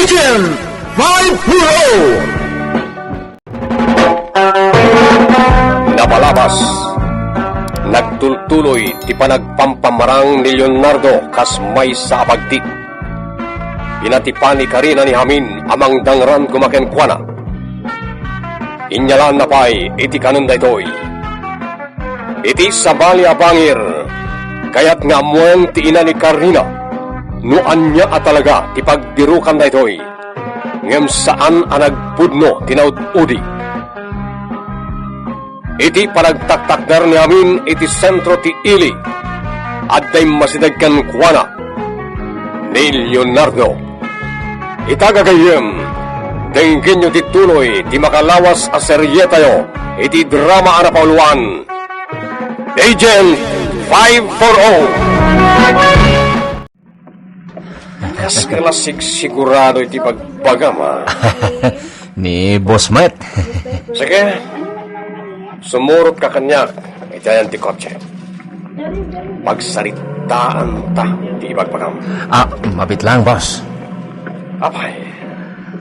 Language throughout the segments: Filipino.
Agent 5 Napalabas. Nagtultuloy ti panagpampamarang ni Leonardo kas may sa abagti. Inatipani karina ni Hamin amang dangran gumakenkwana. Inyalan na pa'y iti kanun daytoy. Iti sabali abangir, kaya't nga amuan ti ina ni Karina, nuan niya at talaga ti pagdirukan daytoy, ngem saan anagpudno tinaud-udi. Iti panagtaktakder ni Amin iti sentro ti ili, at day masidagkan kuwana ni Leonardo. Itagagayem, tingin nyo tituloy ti makalawas a serye tayo, iti drama anapauluan. Agent 540. Kas kalasig sigurado iti pagbagama. Ni Boss Matt. Sige, sumurot ka kanyak, itayan ti kotse. Pagsaritaan ta, ti pagbagam. Mabit lang, boss. Apay,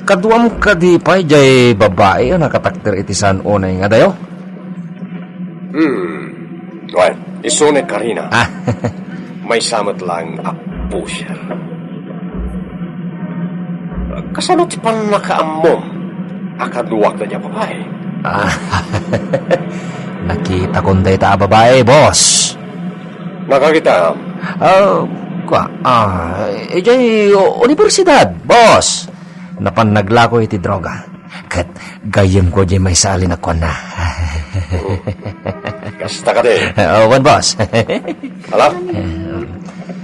Kaduam kadipay jay babae ang nakatakter iti san unay nga dayo. well, isunit Karina. May samat lang a pusher. Kasano ti pan nakaamom, akaduwag na niya babae. Nakita kong dayta babae, boss. Nakakita? Jay universidad, boss. Napan naglako iti droga. Kat gayem ko jay may sali na kwa na. Kasta ka din. Wan, boss. Hala?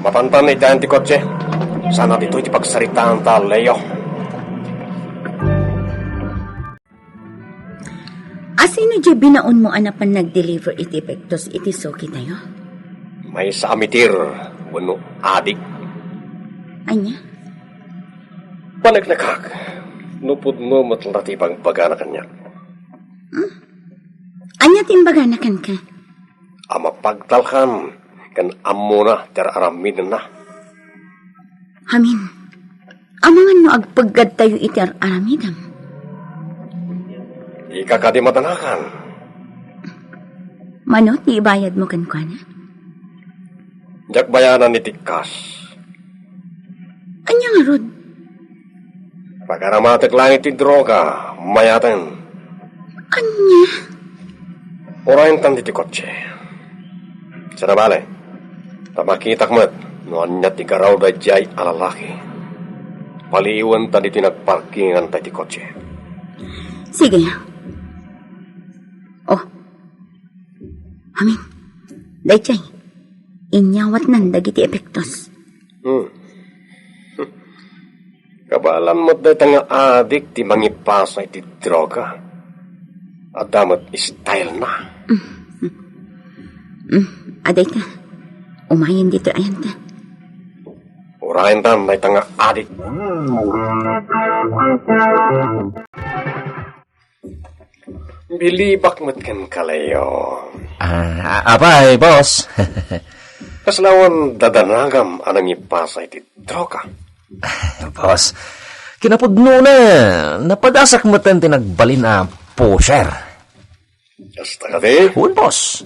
Mapantan itayan ti kotse. Sana dito iti pagsaritaan ta, Leo. Asino jay binaon mo anapan nag-deliver iti epektos iti soki tayo? May sa amitir, wano adik. Anya? Panagnakak, nupod mo matlati pang pagana kanya. Anya timbaganakan ka? Ama pagtalkan, kan amo na, teraramid na. Hamin, amangan no agpagad tayo iti aramidam. Ikakadi matanakan. Manot, ibayad mo kan kwa na? Jak bayanan ni Tikas. Anya nga, Rod? Pagkaramatik lang iti droga, mayaten. Anya? Orain tan ti kotse. Sana bale, tamakitak mat, noan niya ti garaw da jay alalaki. Paliiwan tan iti nagparkingan ta ti kotse. Sige. Oh. Hamin, daychay, inyawat nandag iti epektos. Kabalan mo't dahi tanga adik ti mangipasa iti droga. At damat style na. Aday ka, umayin dito ayan ta. Urayan tan dahi tanga adik. Bilibak mo't kan kalayo. Apay, boss. Kaslawan dadanagam anang ipasa iti droga. Boss, kinapudno na. Napadasak mo tan tinagbalin na pusher. Kasta ka di? Huwag, boss.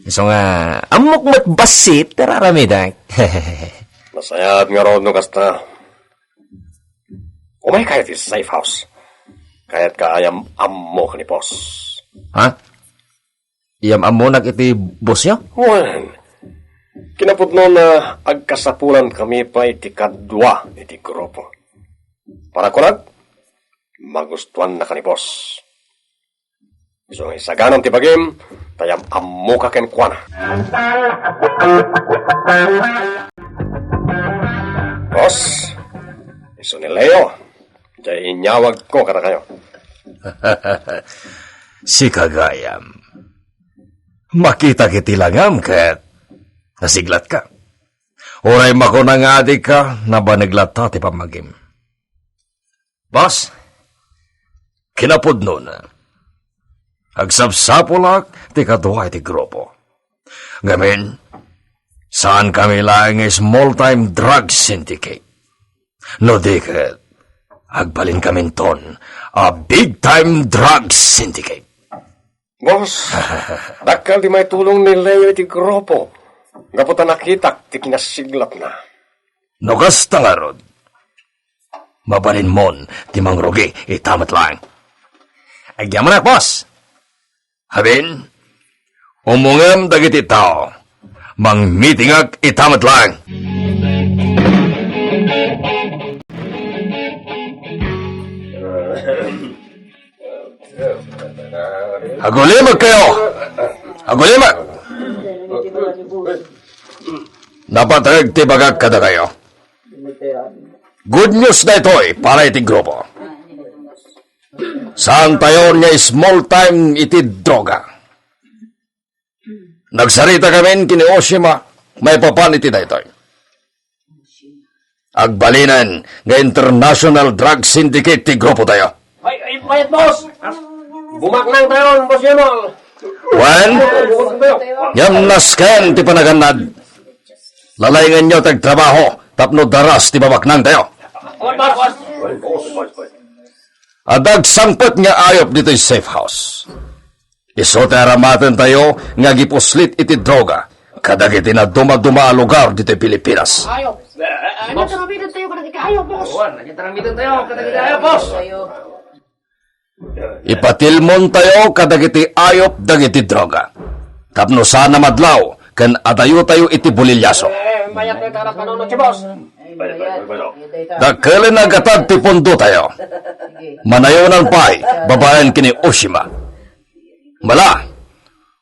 So nga, amok mat basit, teraramidag. Masayat nga rood no kasta. Umay kayat is safe house. Kayat ka ayam ammo ka ni boss. Ha? Iyam amonag iti boss niya? Wan. Kinapudno na agkasapulan kami pa iti kadwa iti grupo. Para kunag, magustuhan na ka ni boss. So nga isaganan ti bagim, tayam ammo ka kenkwana. Boss, iso ni Leo, jay inyawag ko kada kayo. Si Kagayam. Makita kiti langam kat nasiglat ka. Oray mako nang adik ka na ba naglata ti pamagim. Boss, kinapudno na. Agsapsapulak ti kaduha ti grupo. Ngamin, saan kami lang small-time drug syndicate. No diket, Agbalin kami ton, a big-time drug syndicate. Boss, dakal di may tulong ni Leo iti grupo. Gaputa nakita, ti kinasiglap na. Nogasta nga rod. Mabalin mon, ti mangrugi, itamat lang. Agyaman na, boss. Habin, umungam dagiti tao. Mang meetingag itamat lang. Agulimag kayo! Agulimag! Napatag ti bagag kada kayo. Good news na ito para iti grupo. Saan tayo niya small time iti droga? Nagsarita kami kini Oshima, may papan iti na ito. Agbalinan nga international drug syndicate ti grupo tayo. Ay, mayat, boss! Bumaknang tayo, boss Yemol! Wan, yamnasken ti panaganad. Lalayngan nyo tagtrabaho, tapno daras ti babaknang tayo. Adag sangpet nga ayop dito yung safe house. Iso taramatan tayo nga gipuslit iti droga. Kadag iti na duma-duma lugar dito yung Pilipinas. Ayop. Nagtaramitan tayo kadag ika-ayop, boss. Nagtaramitan tayo kadag ika-ayop, boss. Ipatilmon tayo kadag iti ayop dagiti droga. Tapno sana madlaw, kan adayo tayo iti bulilyaso. Mayat na tarap panunod si boss. Dakilin na gatad ti pundo tayo. Manayonan pa'y babayan kini Oshima. Mala,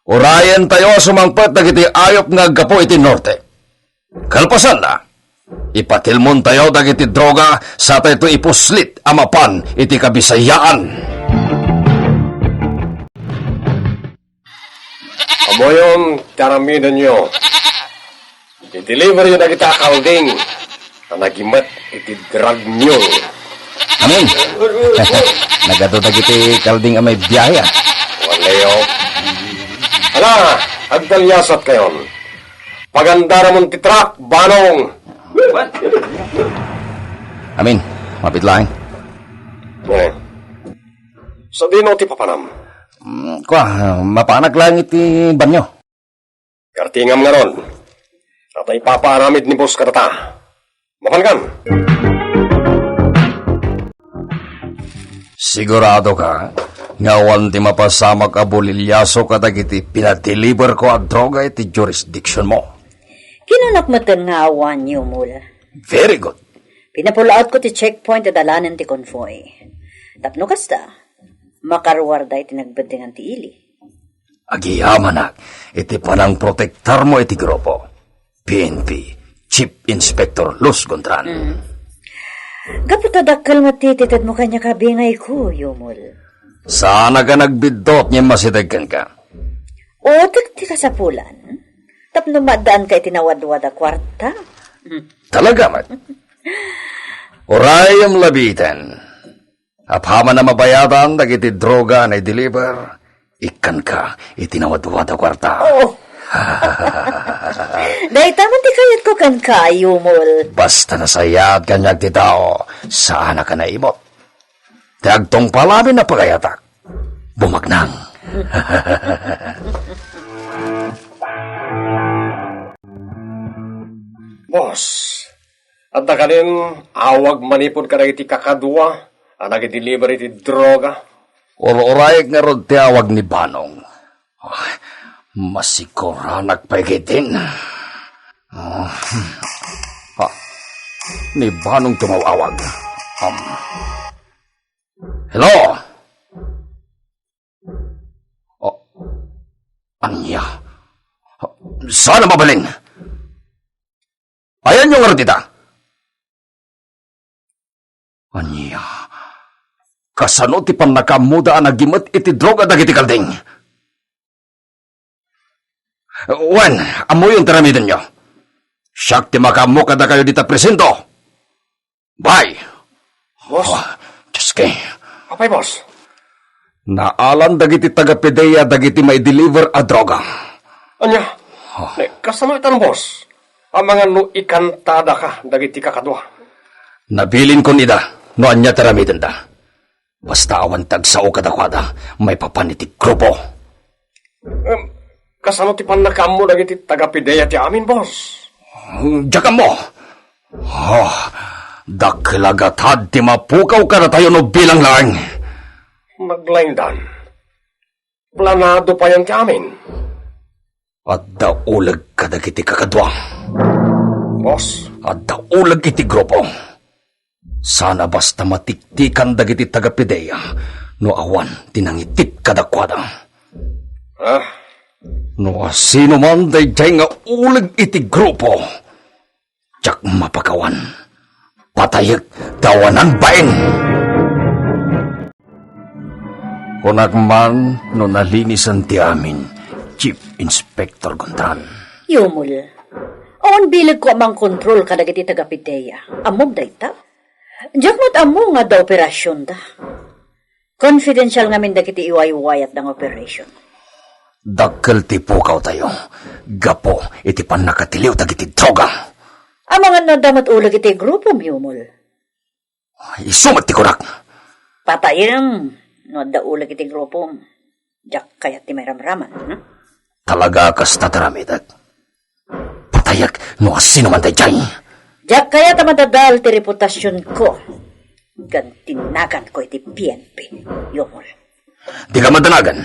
urayan tayo sumangpet dagiti ayop nga gapo iti norte. Kalpasan na, ipatilmon tayo dagiti droga sa tayo ito ipuslit amapan iti kabisayaan. Amoyon, taramidan nyo. I-deliver yun na kita kalding na nagimat iti drug mule. Amin. Nagadudag iti kalding amay biyaya. Walayo. Hala, agdalyasat kayon. Pagandara mong titrak, banong. Amin, mapit lang. Sa dino ti papanam. Mapanag lang iti banyo. Kartingam nga ron. At ay paparamid ni boss katata. Mapangan. Sigurado ka, ngawan ti mapasamak a bulilyaso kadag iti pinadeliver ko ang droga iti jurisdiction mo. Kinunakmatan nga awan niyo mula. Very good. Pinapulaot ko ti checkpoint at dalanan ti convoy. Tapno kasta, makarwarda iti nagbedingan ti ili. Agiyamanak, iti panang protektar mo iti grupo. PNP, Chief Inspector Luz Gontran. Kaputadakal matititad mo kanya kabingay ko, Yumol. Sana ka nagbidot niya masitagkan ka. O, tagti ka sa pulan. Tapno madaan ka itinawadwad a kwarta. Talaga, mat. Urayam labitan. Apama na mabayadan, dagiti droga na i-deliver, ikan ka, itinawadwad a kwarta. Oo. Dahil taman ti kayat ko kan kayo, Mol. Basta nasayad kanyag ti tao, sana ka na imot. Tagtong palabi na pagayatak. Bumagnang. Boss, at nakalin awag manipod ka na iti kakadwa, ang nag-deliver iti droga. Urayag nga rod ti awag ni Banong. Masikura nagpagitin. Ni Banong tumawawag. Hello? Anya? Sana mabalin? Ayan yung aratita. Anya? Kasano ti pan nakamuda ang nagimat iti droga dagiti kalding? Wan, amoy yung taramidan nyo. Siyak ti makamu kada kayo dita presento. Bye! Boss? Diyos kay. Apay, boss? Naalan dagiti taga-pedeya dagiti may deliver a droga. Anya? Kasano itan, boss? Ang mga no ikantada ka, dagiti kakadwa. Nabilin ko nida, Noan niya taramitan ta. Basta awan tagsao kadakwada, may papanitig grupo. Kasano ti panakam mo dagiti taga-pideya ti amin, boss? Diyakan mo! Oh, dakilagatad ti mapukaw ka na tayo no bilang lang. Naglaindan. Planado pa yan ti amin. At daulag ka dagiti kakadwa. Boss? At daulag iti grupo. Sana basta matiktikan dagiti taga-pideya no awan tinangitip kadakwada. No sino man dayjay nga ulag iti grupo, tiyak mapakawan, patayag dawanan bain. Kunagman no nalinisan ti amin, Chief Inspector Gontran. Yumul, awan bilag ko amang kontrol kadagiti taga-pideya. Amom dayta? Diyak mo't amo nga da operasyon da. Confidential ngamin dagiti iway-wayat ng operasyon. Dakkel ti pukaw tayo. Gapo iti pan nakatiliw dagiti droga. Amang nadamot ulag iti grupo, Yumul. Isumat ti kurak. Patayang no da ulag iti grupo. Diyak kaya ti may ramraman. Talaga kas tataramidag. Patayag no asino man tayo. Diyak kaya tamadadal ti reputasyon ko. Gantinagan ko iti PNP, Yumul. Di ka madanagan.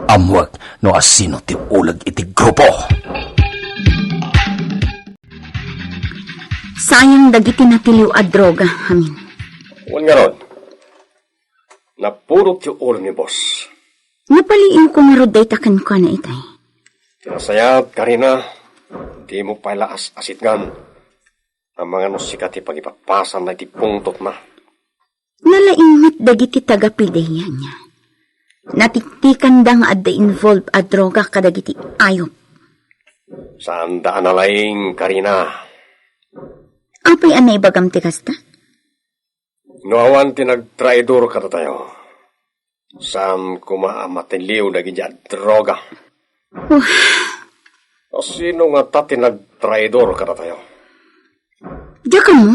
Amwag no asino ti ulag iti grupo. Sayang dagiti natiliw a droga, amin. Huwag nga ron. Napurot yung ulo ni boss. Napaliin ko nga roday takan ko na itay. Tinasayat, Karina, di mo pala asitgan. Ang mga nusikati pag-ipapasan na iti pungtot na. Nalaingit dagiti taga-pideya niya. Natiktikan da nga adda involved a droga kadagiti ayop. Saan daan na laing, Karina? Apay anay bagam ti kasta? Noawan tinagtraidor ka na tayo. Saan kumaamatiliw na gidya droga? O sino nga ta tinagtraidor ka na tayo? Diya ka mo?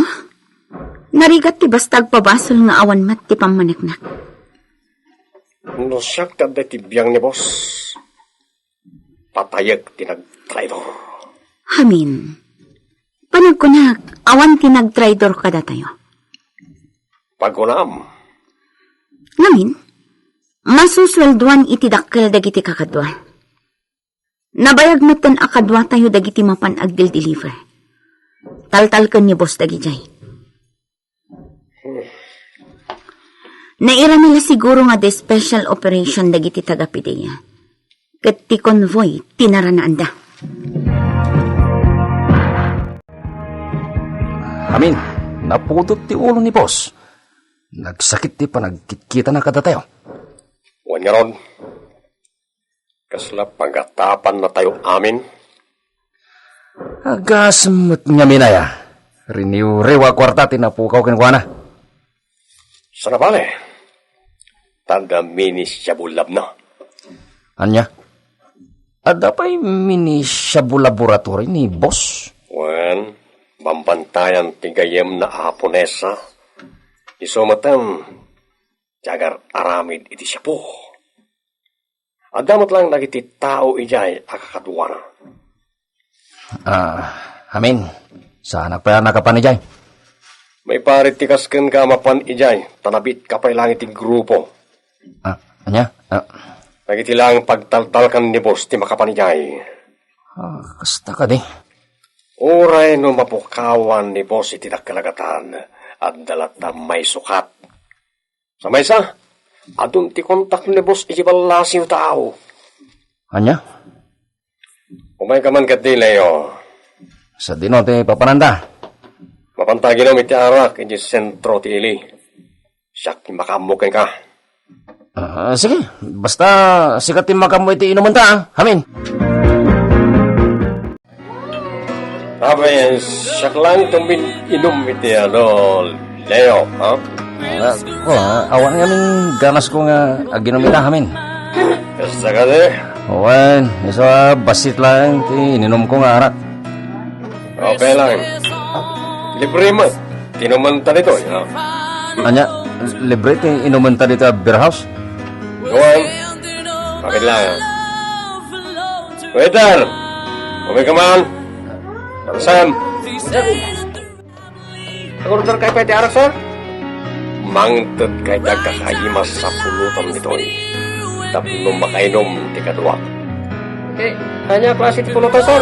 Narigat ti bastag pabasol nga awan mat ti pamanaknak. No siyak ka da tibiyang ni boss. Patayag tinagtraidor. Hamin. Panagkunag, awan tinagtraidor ka da tayo. Pagunam. Ngamin, masuswelduan iti dakkel dagiti kakadwa. Nabayag matan akadwa tayo dagiti mapan agdil-deliver. Taltal ka ni boss dagijay. Naira nila siguro nga de special operation dagiti taga-pideya. Ket ti convoy tinaranaan da. Amin, napudot ti ulo ni boss. Nagsakit ti panagkikita na kada tayo. Huwag nga ron. Kasla pagatapan na tayo amin. Agasmut nga minaya. Riniw-rewa kwarta tinapukaw kinkwana. Sana bale? Tanda minis siya bulab na. Anya? Ada pa'y minisyabu laboratory ni boss? Wen, bambantayan tigayem na Aponesa. Isumatam, tiyagar aramid iti siya po. Adamot lang nagiti tao ijay akakadwana. Amin. Sana pa nakapanijay. May parit tikasken ka mapan ijay, tanabit ka pa'y lang iti grupo. Anya? Nagiti lang pagtaltalkan ni boss ti makapanijay. Kasta ka di. Uray no mapukawan ni boss iti nakalagatan at dalat na may sukat. Sa maysa, adun ti kontak ni boss iti balasiw tao. Anya? Umay ka man kat di, Leo. Sa dino ti papananda. Mapantagin mo iti arak iti sentro ti ili. Siyak makamukin ka. Sige, basta sikatin makamo iti inuman ta, amin. Sabi, siyak lang tumbin inom iti Leo, ha? Awan nga ming ganas ko nga aginom ita, amin. Kasta ka di? Owen, isa basit lang ti ininom ko nga arak. Okay lang. Libre mo. inuman ta nito, ha? Anya, libre ting inuman ta dito beer house? Tuwan, bakit lang? Waiter! Umi ka man! Sam! Order kayo pwede arak, sir? Mangtad kay dagkakahimas sa pulutan nito. Tapno makainom ti kadwa. Okay, hanya klase ti pulutan, sir.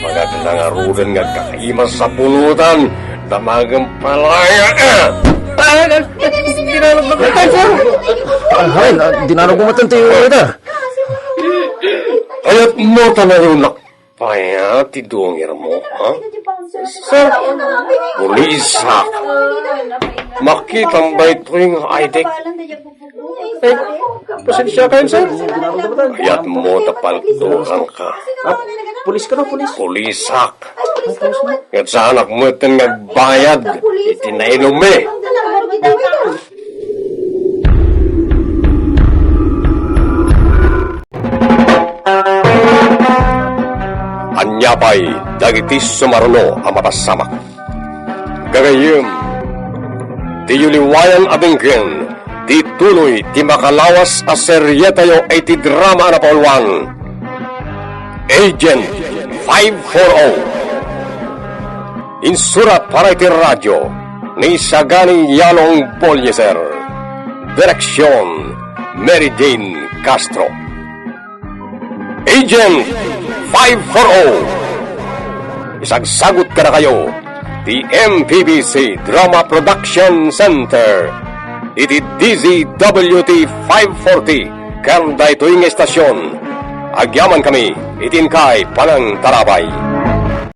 Magaglangarudan nga kakahimas sa pulutan na magampalaya. Dinalog na kayo, sir. Ay, dinarog mo matan tayo, waiter. Ayat mo tanayo nakpaya ti duwangir mo, ha? Sir, Pulisa! Makita ba ito yung IDEC? pasensya kayo, sir. Ayat mo tapaltukan ka. Pulis ka na, pulis. Pulisak! At sa anak mo ito nagbayad, itinainom eh. Anyapay, dagitis sumaruno ang mapasamak. Gagayim, ti yuliwayan abinggen, ti tuloy, ti makalawas a seryetayo ay ti drama na paulwan. Agent 540. Insurat para iti radyo, ni Sagani Yalong Polyeser. Direksyon, Mary Jane Castro. Agent 540. Isagsagot ka na kayo. The MPBC Drama Production Center. Iti DZWT 540. Kan daytoy nga estasyon. Agyaman kami, itin kay Panang Tarabay.